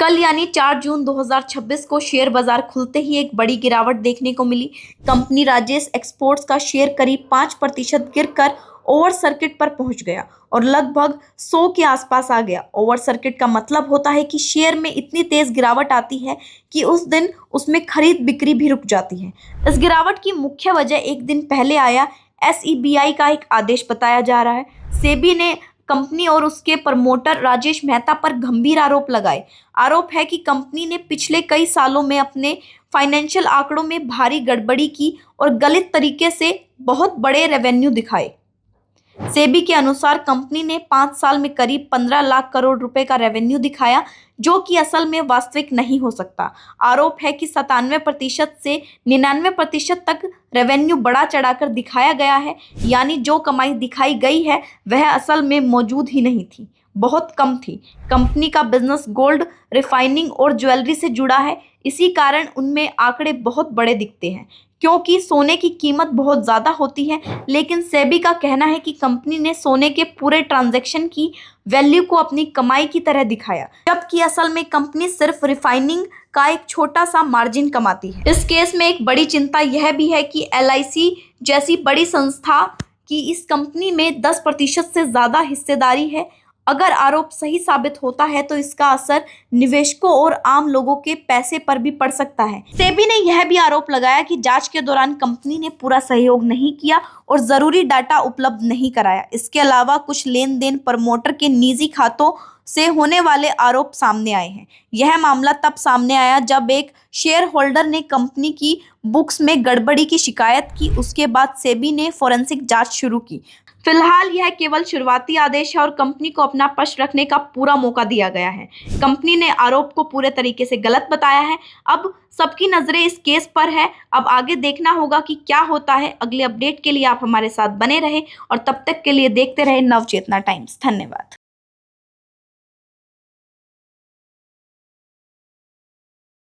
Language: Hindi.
कल यानी 4 जून 2026 को शेयर बाजार खुलते ही एक बड़ी गिरावट देखने को मिली। कंपनी राजेश एक्सपोर्ट्स का शेयर करीब 5% गिरकर ओवर सर्किट पर पहुंच गया और लगभग 100 के आसपास आ गया। ओवर सर्किट का मतलब होता है कि शेयर में इतनी तेज गिरावट आती है कि उस दिन उसमें खरीद बिक्री भी रुक जाती है। इस गिरावट की मुख्य वजह एक दिन पहले आया SEBI का एक आदेश बताया जा रहा है। सेबी ने कंपनी और उसके प्रमोटर राजेश मेहता पर गंभीर आरोप लगाए। आरोप है कि कंपनी ने पिछले कई सालों में अपने फाइनेंशियल आंकड़ों में भारी गड़बड़ी की और गलत तरीके से बहुत बड़े रेवेन्यू दिखाए। सेबी के अनुसार कंपनी ने 5 साल में करीब 15 लाख करोड़ रुपए का रेवेन्यू दिखाया, जो कि असल में वास्तविक नहीं हो सकता। आरोप है कि 97% से 99% तक रेवेन्यू बढ़ा चढ़ाकर दिखाया गया है, यानी जो कमाई दिखाई गई है वह असल में मौजूद ही नहीं थी, बहुत कम थी। कंपनी का बिजनेस गोल्ड रिफाइनिंग और ज्वेलरी से जुड़ा है, इसी कारण उनमें आंकड़े बहुत बड़े दिखते हैं क्योंकि सोने की कीमत बहुत ज़्यादा होती है। लेकिन सेबी का कहना है कि कंपनी ने सोने के पूरे ट्रांजैक्शन की वैल्यू को अपनी कमाई की तरह दिखाया, जबकि असल में कंपनी सिर्फ रिफाइनिंग का एक छोटा सा मार्जिन कमाती है। इस केस में एक बड़ी चिंता यह भी है कि LIC जैसी बड़ी संस्था की इस कंपनी में 10% से ज़्यादा हिस्सेदारी है। अगर आरोप सही साबित होता है तो इसका असर निवेशकों और आम लोगों के पैसे पर भी पड़ सकता है। सेबी ने यह भी आरोप लगाया कि जांच के दौरान कंपनी ने पूरा सहयोग नहीं किया और जरूरी डाटा उपलब्ध नहीं कराया। इसके अलावा कुछ लेन देन प्रमोटर के निजी खातों से होने वाले आरोप सामने आए हैं। यह मामला तब सामने आया जब एक शेयर होल्डर ने कंपनी की बुक्स में गड़बड़ी की शिकायत की। उसके बाद सेबी ने फोरेंसिक जांच शुरू की। फिलहाल यह केवल शुरुआती आदेश है और कंपनी को अपना पक्ष रखने का पूरा मौका दिया गया है। कंपनी ने आरोप को पूरे तरीके से गलत बताया है। अब सबकी नजरें इस केस पर है। अब आगे देखना होगा कि क्या होता है। अगले अपडेट के लिए आप हमारे साथ बने रहें और तब तक के लिए देखते रहें नवचेतना टाइम्स। धन्यवाद।